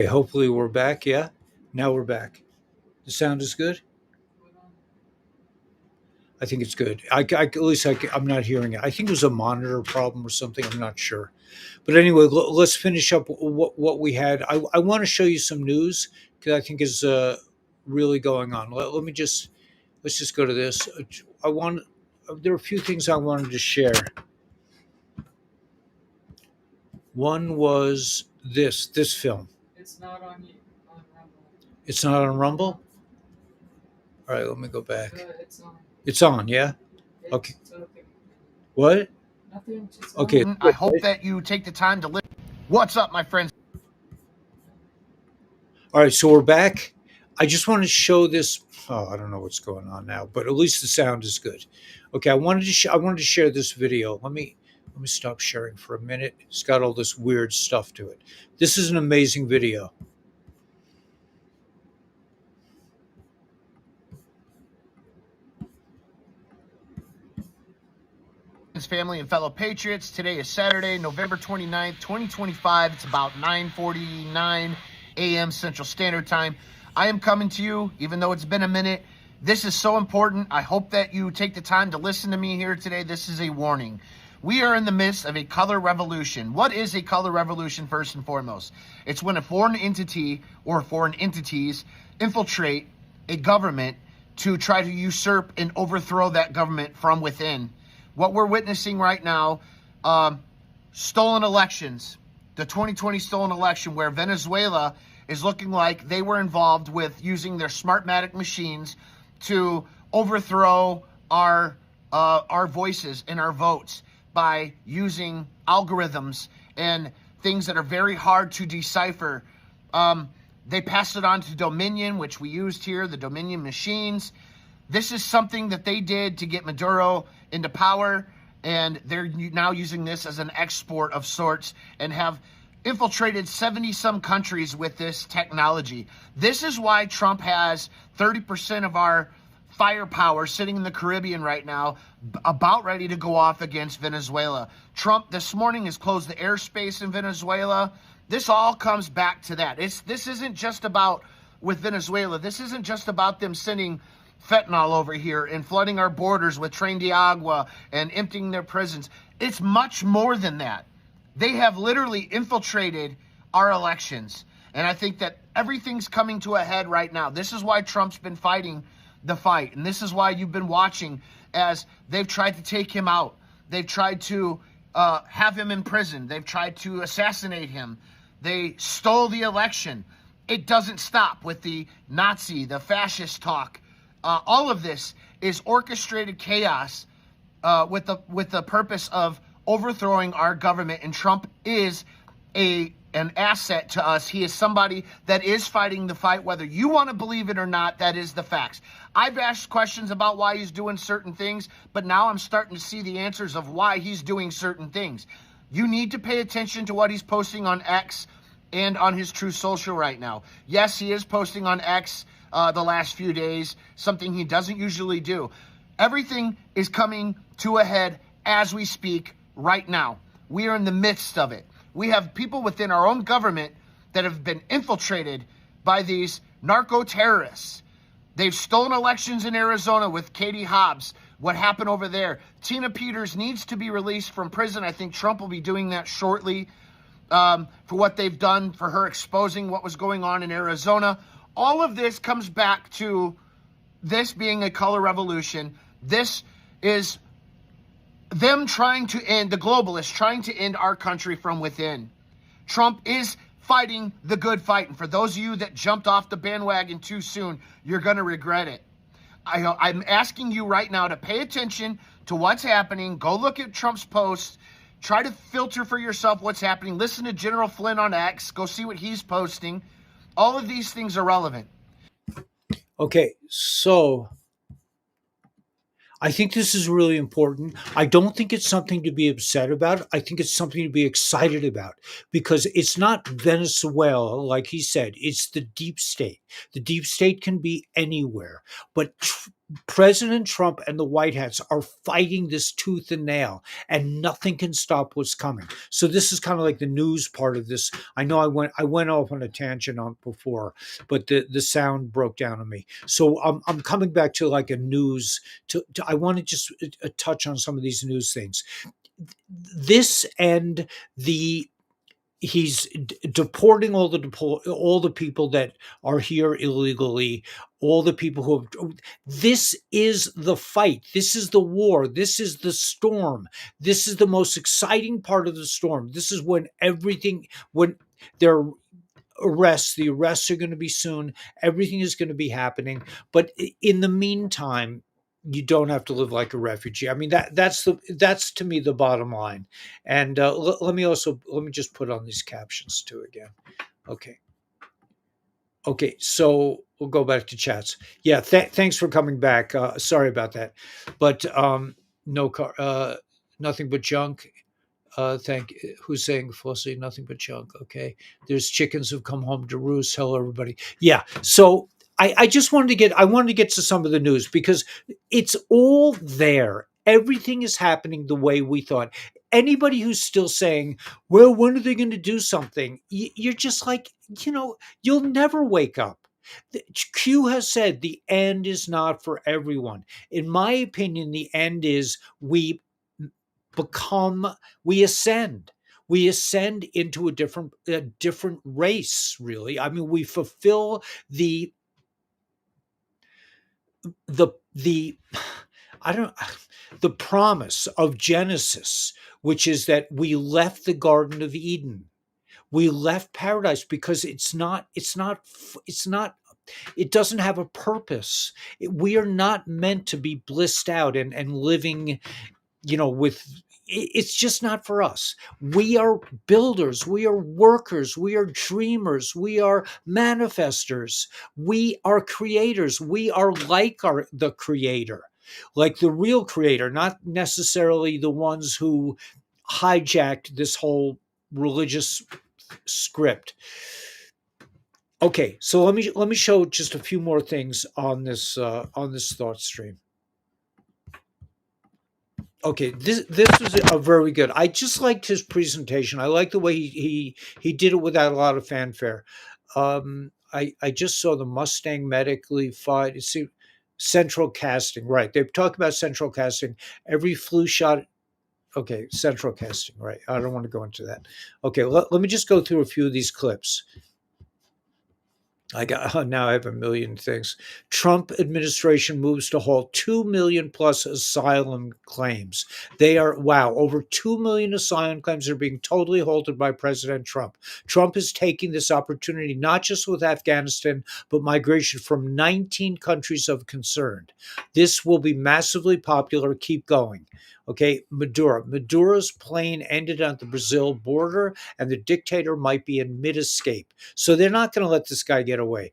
Okay, hopefully we're back. Yeah, now we're back. The sound is good. I think it's good. At least I'm not hearing it. I think it was a monitor problem or something. I'm not sure. But anyway, let's finish up what we had. I want to show you some news because I think is really going on. Let me just let's just go to this. I want there are a few things I wanted to share. One was this film. It's not on Rumble. All right, let me go back. It's on. Yeah. Okay. What? Okay. I hope that you take the time to listen. What's up, my friends? All right, so we're back. I just want to show this. Oh, I don't know what's going on now, but at least the sound is good. Okay, I wanted to share this video. Let me stop sharing for a minute. It's got all this weird stuff to it. This is an amazing video. Family and fellow patriots, today is Saturday, November 29th, 2025. It's about 9:49 a.m. Central Standard Time. I am coming to you, even though it's been a minute. This is so important. I hope that you take the time to listen to me here today. This is a warning. We are in the midst of a color revolution. What is a color revolution, first and foremost? It's when a foreign entity or foreign entities infiltrate a government to try to usurp and overthrow that government from within. What we're witnessing right now, stolen elections, the 2020 stolen election, where Venezuela is looking like they were involved with using their Smartmatic machines to overthrow our voices and our votes by using algorithms and things that are very hard to decipher. They passed it on to Dominion, which we used here, the Dominion machines. This is something that they did to get Maduro into power, and they're now using this as an export of sorts and have infiltrated 70-some countries with this technology. This is why Trump has 30% of our firepower sitting in the Caribbean right now, about ready to go off against Venezuela. Trump this morning has closed the airspace in Venezuela. This all comes back to that. This isn't just about with Venezuela. This isn't just about them sending fentanyl over here and flooding our borders with Tren de Agua and emptying their prisons. It's much more than that. They have literally infiltrated our elections. And I think that everything's coming to a head right now. This is why Trump's been fighting the fight. And this is why you've been watching as they've tried to take him out. They've tried to have him in prison. They've tried to assassinate him. They stole the election. It doesn't stop with the Nazi, the fascist talk. All of this is orchestrated chaos with the purpose of overthrowing our government. And Trump is an asset to us. He is somebody that is fighting the fight, whether you want to believe it or not. That is the facts. I've asked questions about why he's doing certain things, but now I'm starting to see the answers of why he's doing certain things. You need to pay attention to what he's posting on X and on his True Social right now. Yes, he is posting on X the last few days, something he doesn't usually do. Everything is coming to a head as we speak right now. We are in the midst of it. We have people within our own government that have been infiltrated by these narco-terrorists. They've stolen elections in Arizona with Katie Hobbs. What happened over there? Tina Peters needs to be released from prison. I think Trump will be doing that shortly for what they've done for her, exposing what was going on in Arizona. All of this comes back to this being a color revolution. This is them trying to end, the globalists trying to end our country from within. Trump is fighting the good fight. And for those of you that jumped off the bandwagon too soon, you're going to regret it. I'm asking you right now to pay attention to what's happening. Go look at Trump's posts. Try to filter for yourself what's happening. Listen to General Flynn on X. Go see what he's posting. All of these things are relevant. Okay, so I think this is really important. I don't think it's something to be upset about. I think it's something to be excited about because it's not Venezuela, like he said, it's the deep state. The deep state can be anywhere, but President Trump and the White Hats are fighting this tooth and nail, and nothing can stop what's coming. So this is kind of like the news part of this. I know I went off on a tangent on before, but the sound broke down on me. So I'm coming back to like a news. I want to just touch on some of these news things. This and the he's deporting all the people that are here illegally, all the people who have. This is the fight, this is the war, this is the storm, this is the most exciting part of the storm. This is when everything, when there are the arrests are going to be soon, everything is going to be happening. But in the meantime, you don't have to live like a refugee. I mean, that's to me the bottom line. And let me just put on these captions too again. Okay. Okay, so we'll go back to chats. Yeah, thanks for coming back. Sorry about that, but no car, nothing but junk. Who's saying falsely? Nothing but junk. Okay, there's chickens who've come home to roost. Hello, everybody. Yeah, so I just I wanted to get to some of the news because it's all there. Everything is happening the way we thought. Anybody who's still saying, well, when are they going to do something? You're just like, you'll never wake up. Q has said the end is not for everyone. In my opinion, the end is become we ascend. We ascend into a different race, really. I mean, we fulfill the I don't the promise of Genesis, which is that we left the Garden of Eden. We left paradise because it doesn't have a purpose. We are not meant to be blissed out and living, with it's just not for us. We are builders, we are workers, we are dreamers, we are manifestors, we are creators, we are like the creator, like the real creator, not necessarily the ones who hijacked this whole religious script. Okay, so let me show just a few more things on this thought stream. Okay, this was a very good. I just liked his presentation. I like the way he did it without a lot of fanfare. I just saw the Mustang medically fight. See, central casting, right? They've talked about central casting. Every flu shot. Okay, central casting, right? I don't want to go into that. Okay, let me just go through a few of these clips. Now I have a million things. Trump administration moves to halt 2 million plus asylum claims. They are, wow, over 2 million asylum claims are being totally halted by President Trump. Trump is taking this opportunity not just with Afghanistan, but migration from 19 countries of concern. This will be massively popular. Keep going. Okay, Maduro's plane ended at the Brazil border, and the dictator might be in mid-escape. So they're not going to let this guy get away.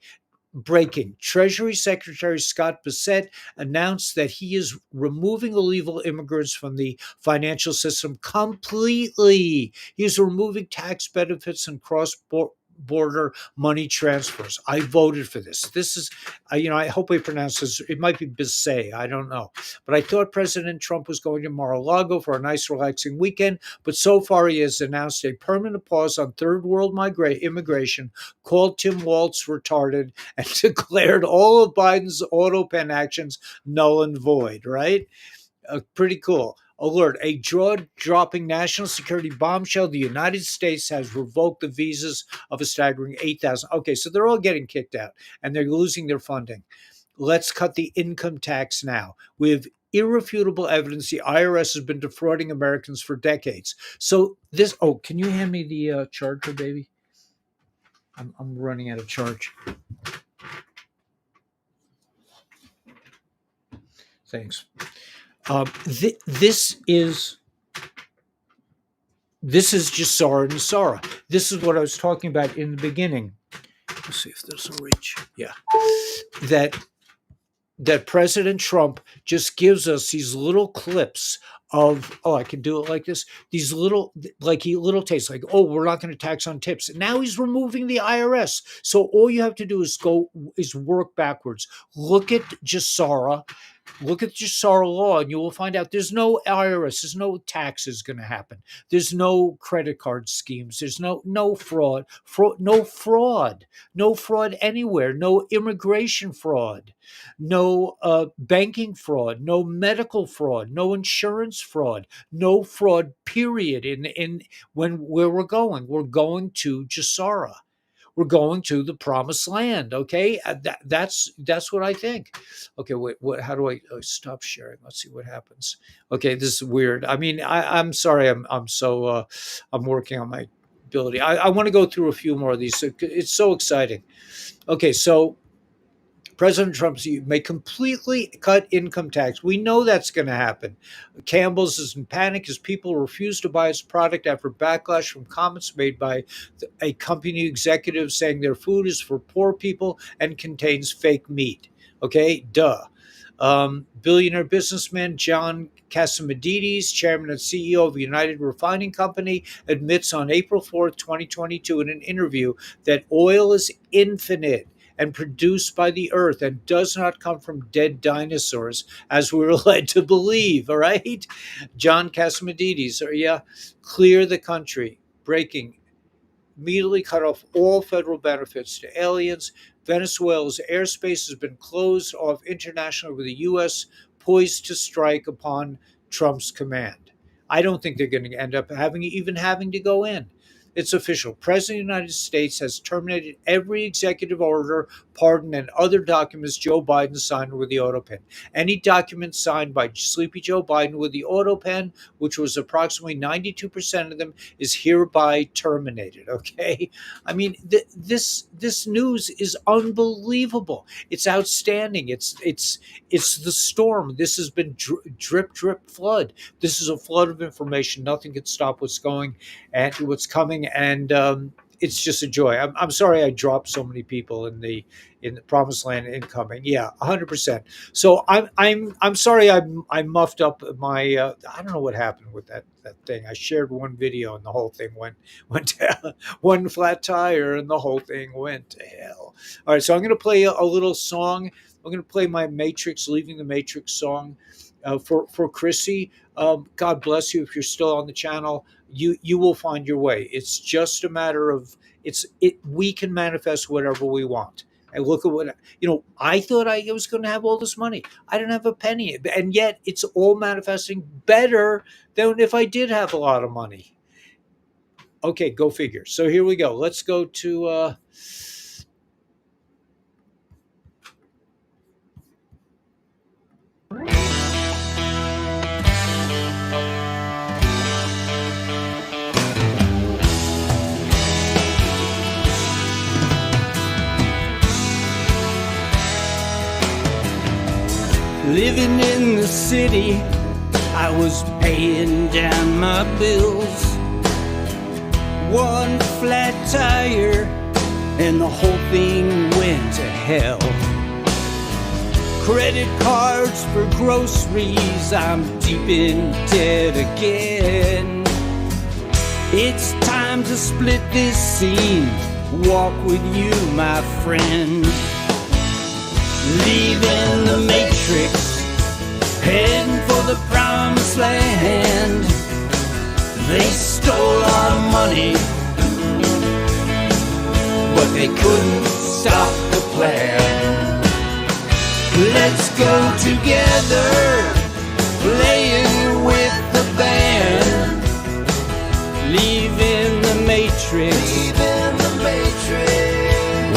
Breaking. Treasury Secretary Scott Bessent announced that he is removing illegal immigrants from the financial system completely. He is removing tax benefits and cross-border money transfers. I voted for this. This is, I hope I pronounce this. It might be Bisset. I don't know. But I thought President Trump was going to Mar-a-Lago for a nice, relaxing weekend. But so far, he has announced a permanent pause on third world immigration, called Tim Walz retarded, and declared all of Biden's auto pen actions null and void, right? Pretty cool. Alert, a jaw-dropping national security bombshell. The United States has revoked the visas of a staggering 8,000. Okay, so they're all getting kicked out, and they're losing their funding. Let's cut the income tax now. We have irrefutable evidence the IRS has been defrauding Americans for decades. So can you hand me the charger, baby? I'm running out of charge. Thanks. This is just Sarah and Sarah. This is what I was talking about in the beginning. Let's see if there's a reach. Yeah. That that President Trump just gives us these little clips of, oh, I can do it like this, these little, like he little tastes, like, oh, we're not going to tax on tips. Now he's removing the IRS. So all you have to do is work backwards. Look at Jassara. Look at Jassara law, and you will find out there's no IRS, there's no taxes going to happen. There's no credit card schemes. There's no fraud, no fraud anywhere. No immigration fraud, no banking fraud, no medical fraud, no insurance fraud, no fraud. Period. In where we're going to Jassara. We're going to the promised land. Okay, that's what I think. Okay, wait, what? How do I stop sharing? Let's see what happens. Okay, this is weird. I mean, I'm sorry. I'm so I'm working on my ability. I want to go through a few more of these. It's so exciting. Okay, so President Trump may completely cut income tax. We know that's going to happen. Campbell's is in panic as people refuse to buy its product after backlash from comments made by a company executive saying their food is for poor people and contains fake meat. Okay, duh. Billionaire businessman John Cassimatidis, chairman and CEO of United Refining Company, admits on April 4th, 2022, in an interview that oil is infinite and produced by the earth and does not come from dead dinosaurs, as we were led to believe. All right, John Cassimatidis, clear the country, breaking, immediately cut off all federal benefits to aliens. Venezuela's airspace has been closed off internationally, with the U.S. poised to strike upon Trump's command. I don't think they're going to end up having to go in. It's official. President of the United States has terminated every executive order, pardon, and other documents Joe Biden signed with the auto pen. Any document signed by Sleepy Joe Biden with the auto pen, which was approximately 92% of them, is hereby terminated. Okay, I mean, this news is unbelievable. It's outstanding. It's the storm. This has been drip, flood. This is a flood of information. Nothing can stop what's going and what's coming, and it's just a joy. I'm sorry I dropped so many people in the promised land incoming. Yeah, 100%. So I'm sorry I muffed up my I don't know what happened with that thing. I shared one video and the whole thing went to one flat tire and the whole thing went to hell. All right, so I'm going to play a little song. I'm going to play my Matrix, Leaving the Matrix song for Chrissy. God bless you if you're still on the channel. You will find your way. It's just a matter of we can manifest whatever we want. And look at what I thought I was going to have all this money. I didn't have a penny, and yet it's all manifesting better than if I did have a lot of money. Okay, go figure. So here we go. Let's go to living in the city. I was paying down my bills. One flat tire and the whole thing went to hell. Credit cards for groceries, I'm deep in debt again. It's time to split this scene, walk with you, my friend. Leaving the matrix, heading for the promised land. They stole our money, but they couldn't stop the plan. Let's go together, playing with the band. Leaving the matrix,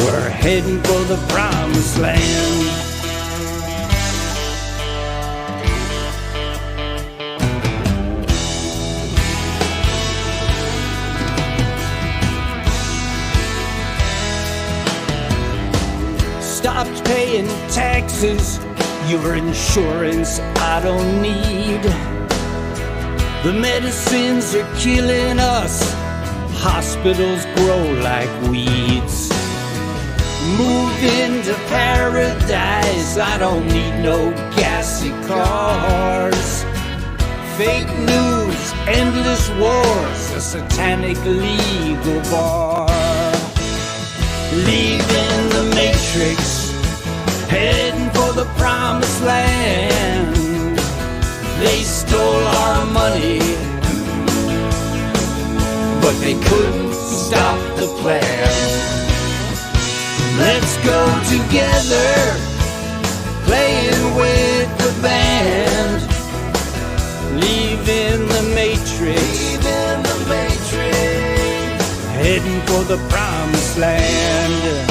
we're heading for the promised land. Stopped paying taxes, your insurance I don't need. The medicines are killing us, hospitals grow like weeds. Move Leaving to paradise, I don't need no gassy cars. Fake news, endless wars, a satanic legal bar. Leaving the matrix, heading for the promised land. They stole our money, but they couldn't stop the plan. Let's go together, playing with the band. Leaving the matrix, heading for the promised land.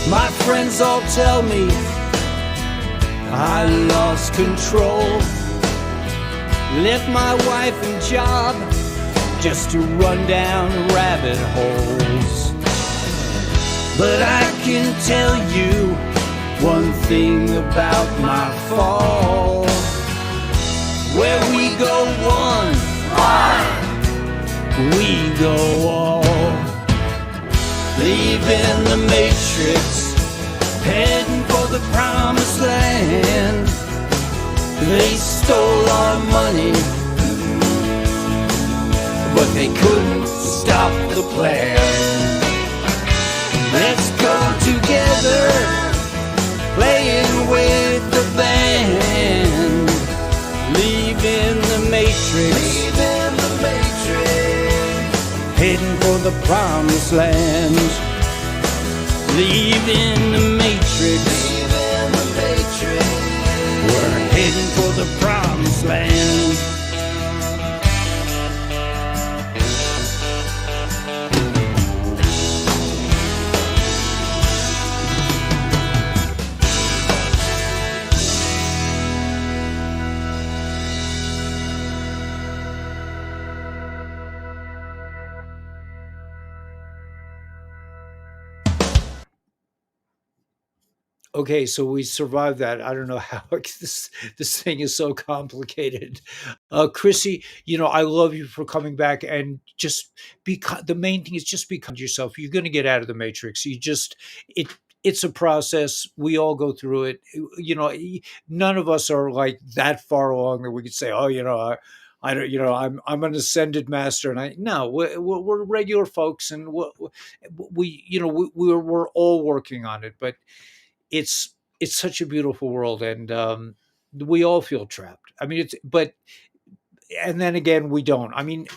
My friends all tell me I lost control. Left my wife and job just to run down rabbit holes. But I can tell you one thing about my fall. Where we go one, we go all. Leaving the matrix, heading for the promised land. They stole our money, but they couldn't stop the plan. Let's go together, playing with the band. Leaving the matrix, heading for the promised land. Leaving the matrix, we're heading for the promised land. Okay, so we survived that. I don't know how this thing is so complicated. Chrissy, I love you for coming back and just the main thing is just be kind to yourself. You're going to get out of the matrix. It it's a process. We all go through it. None of us are like that far along that we could say, oh, I don't, I'm an ascended master, and no, we're regular folks, and we're all working on it, but it's such a beautiful world, and we all feel trapped. I mean, and then again, we don't. I mean,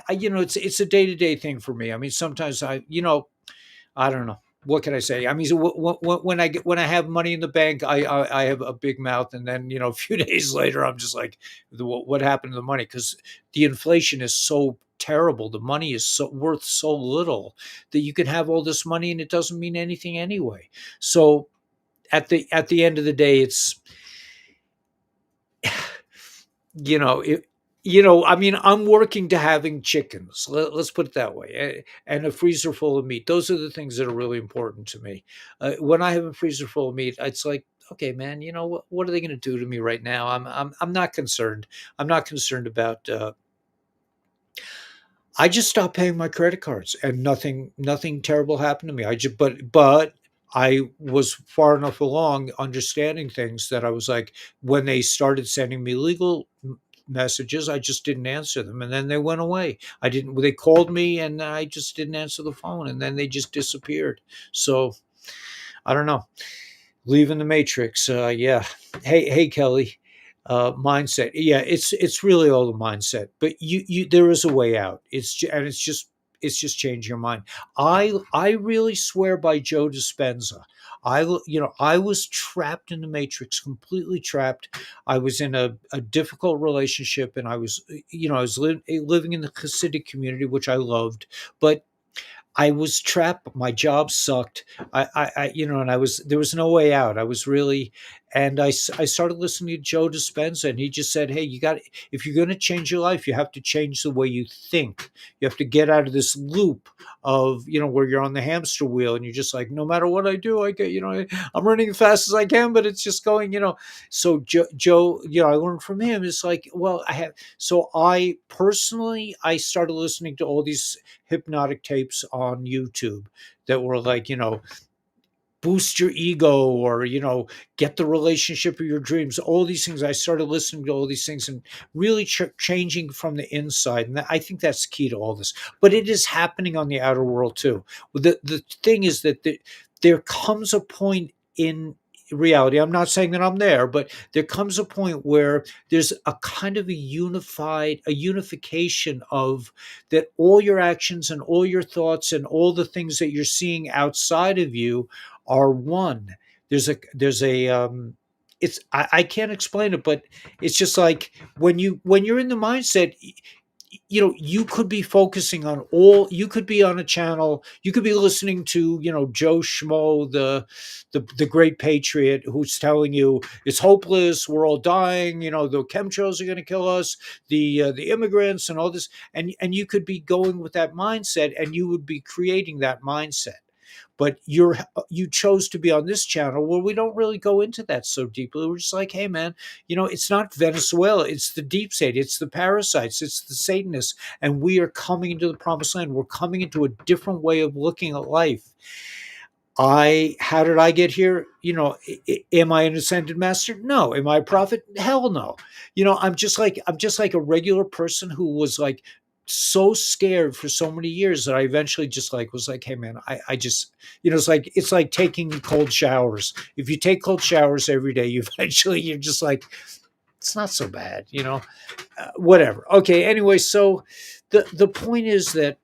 it's a day to day thing for me. I mean, sometimes I don't know. What can I say? I mean, so when I have money in the bank, I have a big mouth, and then a few days later, I'm just like, what happened to the money? Because the inflation is so terrible. The money is so worth so little that you can have all this money and it doesn't mean anything anyway. So at the end of the day, it's it, I mean, I'm working to having chickens. Let's put it that way, and a freezer full of meat. Those are the things that are really important to me. When I have a freezer full of meat, it's like, okay, man, what are they going to do to me right now? I'm not concerned. I'm not concerned about. I just stopped paying my credit cards, and nothing terrible happened to me. I just but I was far enough along understanding things that I was like, when they started sending me legal messages, I just didn't answer them, and then they went away. I didn't. They called me, and I just didn't answer the phone, and then they just disappeared. So I don't know. Leaving the matrix. Yeah. Hey, Kelly. Mindset. Yeah, it's really all the mindset. But there is a way out. It's just changing your mind. I really swear by Joe Dispenza. I was trapped in the matrix, completely trapped. I was in a difficult relationship, and I was living in the Hasidic community, which I loved, but I was trapped. My job sucked. And there was no way out. I was really, and I started listening to Joe Dispenza, and he just said, "Hey, if you're going to change your life, you have to change the way you think. You have to get out of this loop of, where you're on the hamster wheel, and you're just like, no matter what I do, I get, I'm running as fast as I can, but it's just going. So Joe, I learned from him. It's like, well, I personally, I started listening to all these hypnotic tapes on YouTube that were like, boost your ego, or, get the relationship of your dreams, all these things. I started listening to all these things and really changing from the inside. And I think that's key to all this. But it is happening on the outer world too. The thing is that there comes a point in reality. I'm not saying that I'm there, but there comes a point where there's a kind of a unification of that all your actions and all your thoughts and all the things that you're seeing outside of you are one. I can't explain it, but it's just like when you're in the mindset, you could be focusing on you could be on a channel, you could be listening to, Joe Schmo, the great patriot, who's telling you it's hopeless, we're all dying, the chemtrails are going to kill us, the immigrants and all this, and you could be going with that mindset, and you would be creating that mindset. But you chose to be on this channel where we don't really go into that so deeply. We're just like, hey man, it's not Venezuela, it's the deep state, it's the parasites, it's the Satanists, and we are coming into the promised land. We're coming into a different way of looking at life. How did I get here? Am I an ascended master? No. Am I a prophet? Hell no. I'm just like a regular person who was like so scared for so many years that I eventually just like was like, hey man, I just, it's like taking cold showers. If you take cold showers every day, you're just like, it's not so bad, whatever. Okay. Anyway, so the point is that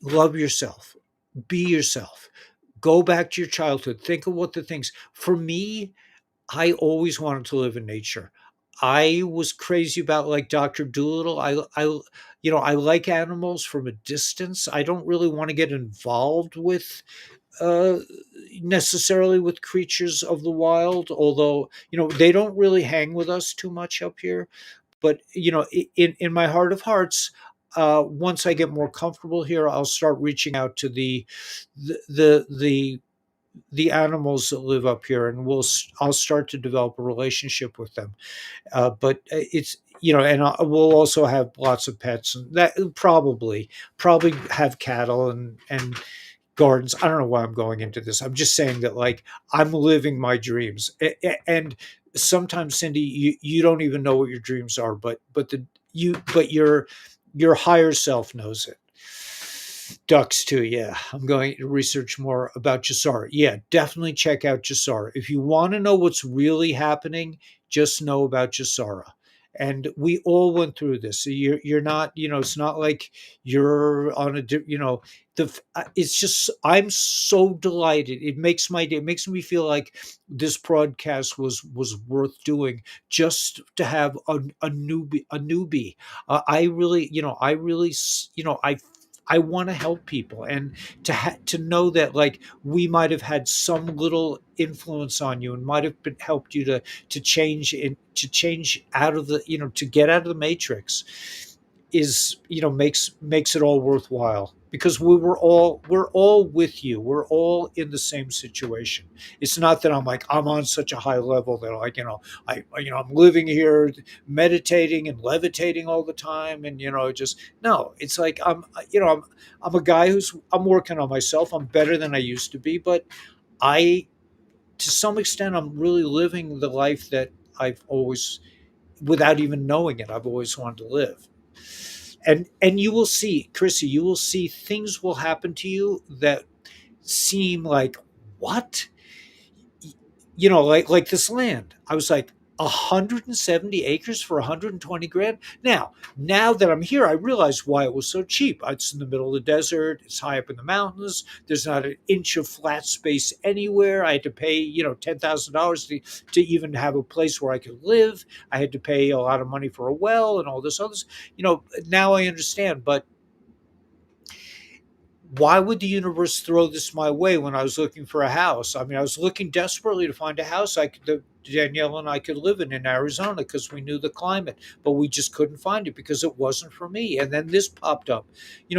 love yourself, be yourself, go back to your childhood, think of what the things. For me, I always wanted to live in nature. I was crazy about like Dr. Doolittle. I like animals from a distance. I don't really want to get involved with uh necessarily with creatures of the wild, although they don't really hang with us too much up here. But in my heart of hearts, once I get more comfortable here, I'll start reaching out to the the the, the animals that live up here, and I'll start to develop a relationship with them. But it's and we'll also have lots of pets, and that probably have cattle and gardens. I don't know why I'm going into this. I'm just saying that like I'm living my dreams, and sometimes, Cindy, you don't even know what your dreams are, but your higher self knows it. Ducks too, yeah. I'm going to research more about Jasara. Yeah, definitely check out Jasara. If you want to know what's really happening, just know about Jasara. And we all went through this. So you're not, it's not like you're on it's just, I'm so delighted. It makes my day. It makes me feel like this broadcast was worth doing, just to have a newbie. I really, I want to help people, and to know that like we might have had some little influence on you and might have helped you to change out of to get out of the matrix is makes it all worthwhile, because we're all with you, we're all in the same situation. It's not that I'm on such a high level that like I'm living here meditating and levitating all the time, and just no, it's like I'm a guy I'm working on myself. I'm better than I used to be, but I to some extent I'm really living the life that I've always, without even knowing it, I've always wanted to live. And you will see, Chrissy, you will see things will happen to you that seem like, what? Like this land. I was like, 170 acres for 120 grand. Now that I'm here, I realize why it was so cheap. It's in the middle of the desert. It's high up in the mountains. There's not an inch of flat space anywhere. I had to pay, $10,000 to even have a place where I could live. I had to pay a lot of money for a well and all this others. Now I understand, but why would the universe throw this my way when I was looking for a house? I mean, I was looking desperately to find a house that Danielle and I could live in Arizona because we knew the climate, but we just couldn't find it because it wasn't for me. And then this popped up,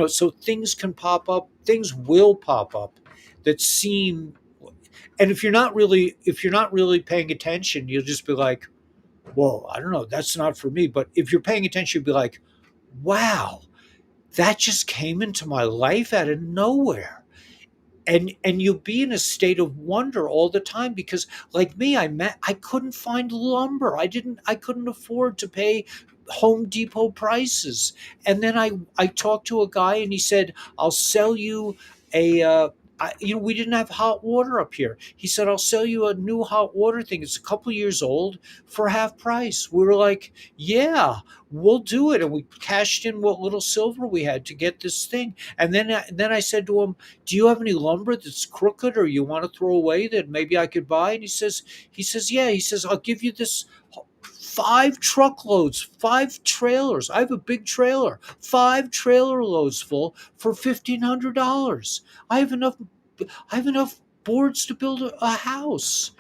so things can pop up, things will pop up that seem, and if you're not really paying attention, you'll just be like, whoa, I don't know, that's not for me. But if you're paying attention, you'll be like, wow, that just came into my life out of nowhere. And you'll be in a state of wonder all the time because, like me, I couldn't find lumber. I couldn't afford to pay Home Depot prices. And then I talked to a guy and he said, I'll sell you a we didn't have hot water up here. He said, I'll sell you a new hot water thing. It's a couple years old for half price. We were like, yeah, we'll do it. And we cashed in what little silver we had to get this thing. And then I said to him, do you have any lumber that's crooked or you want to throw away that maybe I could buy? And he says, yeah. He says, I'll give you this 5 truckloads, 5 trailers. I have a big trailer, 5 trailer loads full for $1,500. I have enough. I have enough boards to build a house.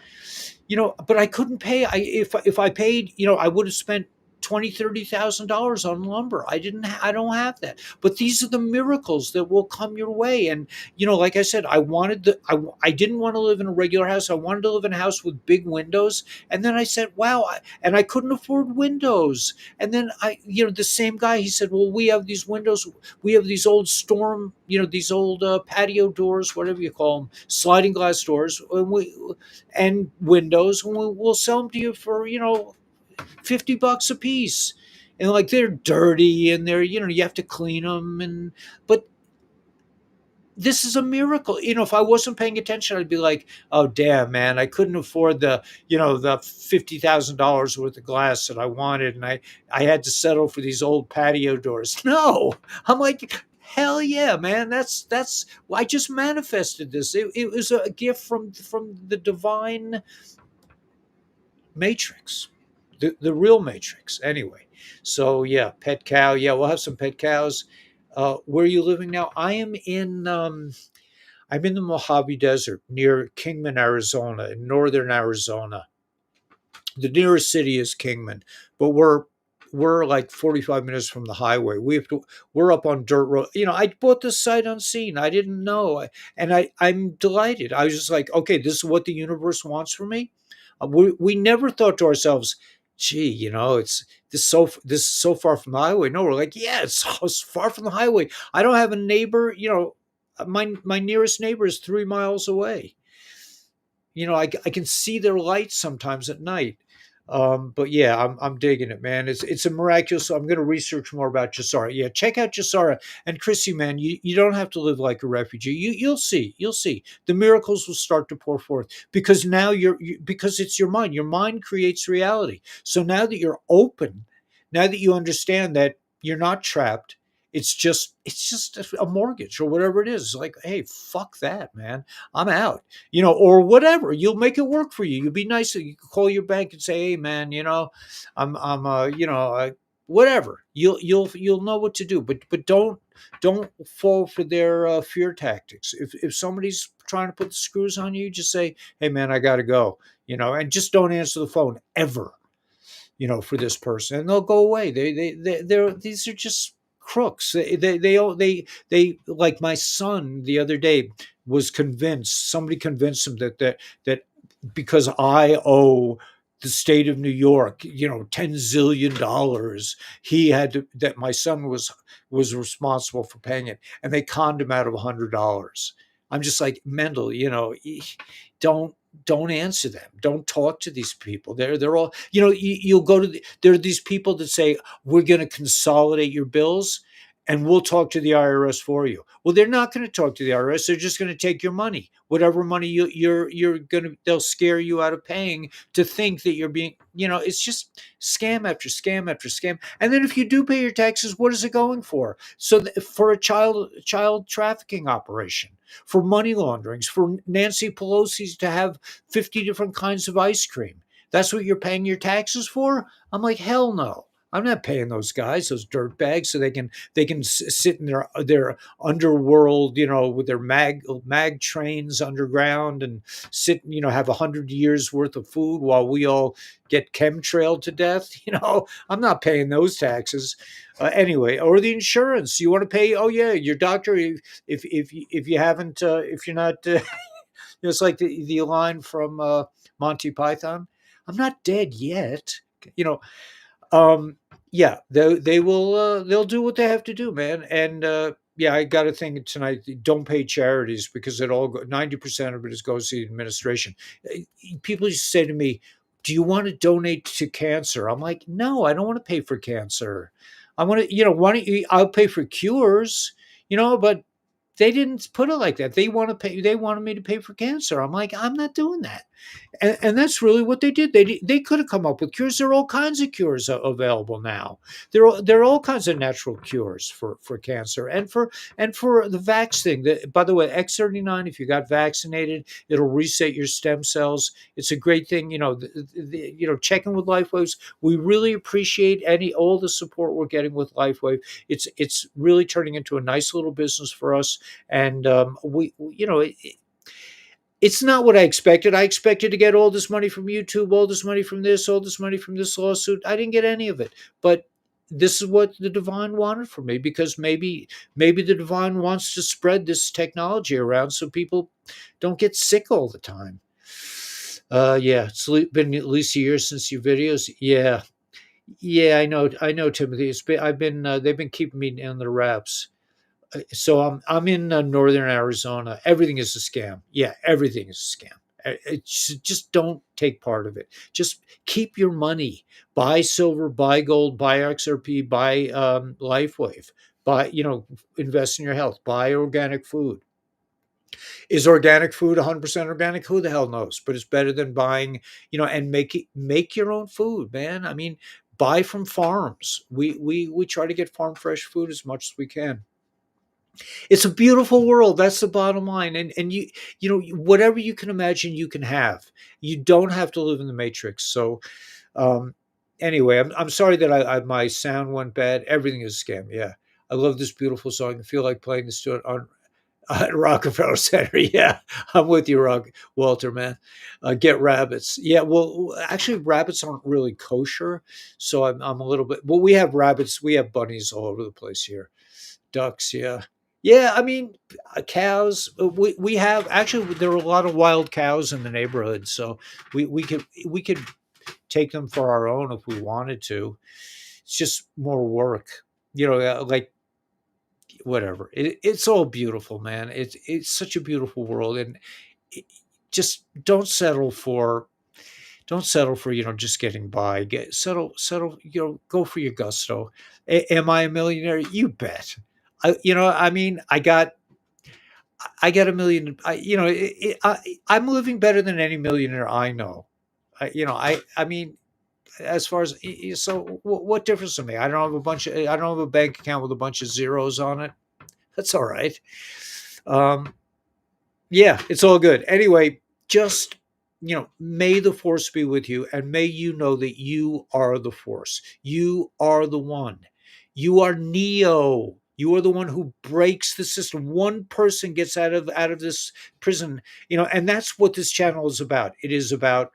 But I couldn't pay. If I paid, I would have spent $20,000-$30,000 on lumber. I don't have that. But these are the miracles that will come your way. And like I said, I didn't want to live in a regular house. I wanted to live in a house with big windows. And then I said, wow, and I couldn't afford windows. And then the same guy, he said, well, we have these windows. We have these old these old patio doors, whatever you call them, sliding glass doors, and windows. And we'll sell them to you for $50 a piece. And like, they're dirty and you have to clean them. But this is a miracle. If I wasn't paying attention, I'd be like, oh damn, man, I couldn't afford the $50,000 worth of glass that I wanted, and I had to settle for these old patio doors. No, I'm like, hell yeah, man. That's I just manifested this. It was a gift from the divine matrix, the real matrix. Anyway, so yeah, pet cow. Yeah, we'll have some pet cows. Where are you living now? I'm in the Mojave Desert near Kingman, Arizona, in northern Arizona. The nearest city is Kingman, but we're like 45 minutes from the highway. We're up on dirt road. I bought this sight unseen. I didn't know, and I'm delighted. I was just like, okay, this is what the universe wants for me. We never thought to ourselves, gee, this is so far from the highway. No, we're like, yeah, it's so far from the highway. I don't have a neighbor. My nearest neighbor is 3 miles away. I can see their lights sometimes at night. But yeah, I'm digging it, man. It's a miraculous. I'm going to research more about Jasara. Yeah, check out Jasara. And Chrissy, man, you don't have to live like a refugee. You'll see the miracles will start to pour forth because now because it's your mind. Your mind creates reality. So now that you're open, now that you understand that you're not trapped, it's just a mortgage or whatever it is. It's like, hey, fuck that, man. I'm out. Or whatever. You'll make it work for you. You'll be nice. You can call your bank and say, hey, man, whatever. You'll know what to do. But don't fall for their fear tactics. If somebody's trying to put the screws on you, just say, hey, man, I got to go. And just don't answer the phone ever. For this person, and they'll go away. These are just crooks. They like my son the other day was convinced. Somebody convinced him that because I owe the state of New York, $10 zillion, he had to, that my son was responsible for paying it, and they conned him out of $100. I'm just like, Mendel, don't answer them. Don't talk to these people. They're all, you'll go to there are these people that say, we're going to consolidate your bills and we'll talk to the IRS for you. Well, they're not going to talk to the IRS. They're just going to take your money, whatever money you're going to, they'll scare you out of paying to think that you're being, it's just scam after scam after scam. And then if you do pay your taxes, what is it going for? So for a child trafficking operation, for money launderings, for Nancy Pelosi to have 50 different kinds of ice cream. That's what you're paying your taxes for? I'm like, hell no. I'm not paying those guys, those dirt bags, so they can sit in their underworld, with their mag trains underground and sit, have 100 years worth of food while we all get chemtrailed to death. I'm not paying those taxes. Anyway, or the insurance you want to pay. Oh yeah, your doctor. If you haven't, if you're not, it's like the line from Monty Python. I'm not dead yet. You know, um, yeah, they'll do what they have to do, man. And yeah, I got a thing tonight. Don't pay charities because 90% of it is goes to the administration. People used to say to me, "Do you want to donate to cancer?" I'm like, "No, I don't want to pay for cancer. I want to, why don't you? I'll pay for cures, but." They didn't put it like that. They want to pay. They wanted me to pay for cancer. I'm like, I'm not doing that. And that's really what they did. They could have come up with cures. There are all kinds of cures available now. There are all kinds of natural cures for cancer and for the vax thing. By the way, X39. If you got vaccinated, it'll reset your stem cells. It's a great thing. Checking with LifeWaves. We really appreciate all the support we're getting with LifeWave. It's really turning into a nice little business for us, and it's not what I expected. I expected to get all this money from YouTube, all this money from this, all this money from this lawsuit. I didn't get any of it. But this is what the divine wanted for me, because maybe the divine wants to spread this technology around so people don't get sick all the time. Yeah, it's been at least a year since your videos. Yeah. Yeah, I know, Timothy. They've been keeping me on the wraps. So I'm in northern Arizona. Everything is a scam. Yeah, everything is a scam. Just don't take part of it. Just keep your money. Buy silver, buy gold, buy XRP, buy LifeWave. Buy, invest in your health. Buy organic food. Is organic food 100% organic? Who the hell knows? But it's better than buying, and make your own food, man. I mean, buy from farms. We try to get farm fresh food as much as we can. It's a beautiful world. That's the bottom line. And whatever you can imagine, you can have. You don't have to live in the matrix. So um, anyway, I'm sorry that my sound went bad. Everything is a scam. Yeah, I love this beautiful song. I feel like playing this on Rockefeller Center. Yeah, I'm with you, Walter, man. Get rabbits. Yeah, well, actually, rabbits aren't really kosher, so I'm a little bit. Well, we have rabbits. We have bunnies all over the place here. Ducks, yeah. Yeah, I mean, cows. We have actually there are a lot of wild cows in the neighborhood, so we could take them for our own if we wanted to. It's just more work, like whatever. It's all beautiful, man. It's such a beautiful world, and it, just don't settle for just getting by. Settle. Go for your gusto. Am I a millionaire? You bet. I mean, I got a million. I'm living better than any millionaire I know. I mean, as far as so, what difference to me? I don't have a bank account with a bunch of zeros on it. That's all right. Um, yeah, it's all good. Anyway, just may the force be with you, and may you know that you are the force. You are the one. You are Neo. You are the one who breaks the system. One person gets out of this prison, and that's what this channel is about. It is about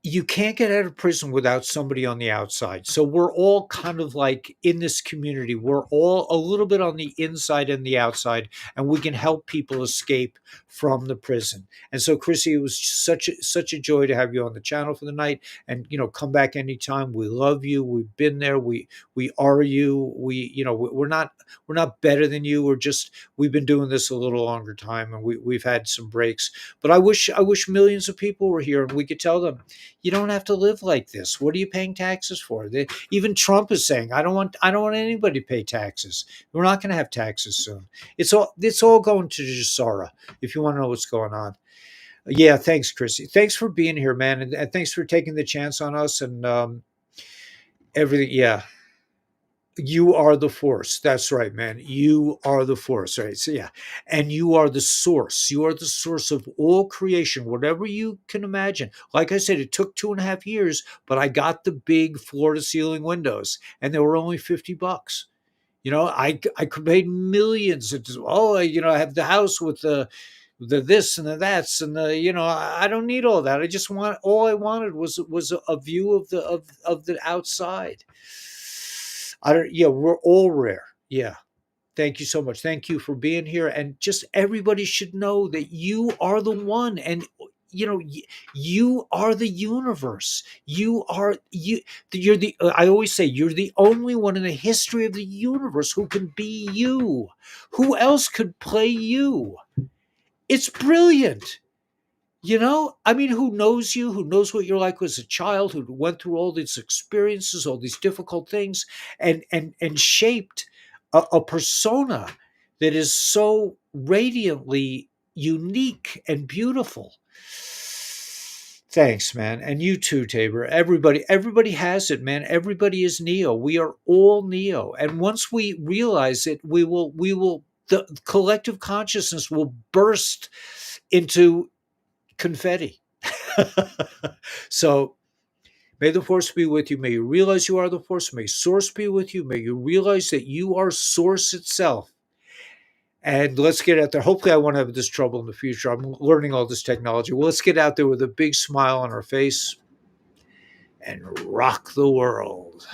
you can't get out of prison without somebody on the outside. So we're all kind of like in this community. We're all a little bit on the inside and the outside, and we can help people escape from the prison. And so, Chrissy, it was such a joy to have you on the channel for the night. And come back anytime. We love you. We've been there. We are you. We're not better than you. We've been doing this a little longer time, and we've had some breaks. But I wish millions of people were here, and we could tell them, you don't have to live like this. What are you paying taxes for? Even Trump is saying, I don't want anybody to pay taxes. We're not going to have taxes soon. It's all going to Jasara, if you want to know what's going on. Yeah, thanks, Chrissy. Thanks for being here, man, and thanks for taking the chance on us and everything. Yeah, You are the force. That's right, man. You are the force, right? So yeah, and you are the source. You are the source of all creation, whatever you can imagine. Like I said, it took 2.5 years, but I got the big floor to ceiling windows, and they were only $50. I could pay millions. I have the house with the this and the that's and the I don't need all that. All I wanted was a view of the outside. I don't. Yeah, we're all rare. Yeah. Thank you so much. Thank you for being here. And just everybody should know that you are the one. And you are the universe. You're the. I always say you're the only one in the history of the universe who can be you. Who else could play you? It's brilliant. I mean, who knows you, who knows what you're like as a child, who went through all these experiences, all these difficult things, and shaped a persona that is so radiantly unique and beautiful. Thanks, man. And you too, Tabor. Everybody has it, man. Everybody is Neo. We are all Neo. And once we realize it, the collective consciousness will burst into confetti. So may the force be with you. May you realize you are the force. May source be with you. May you realize that you are source itself. And let's get out there. Hopefully I won't have this trouble in the future. I'm learning all this technology. Well, let's get out there with a big smile on our face and rock the world.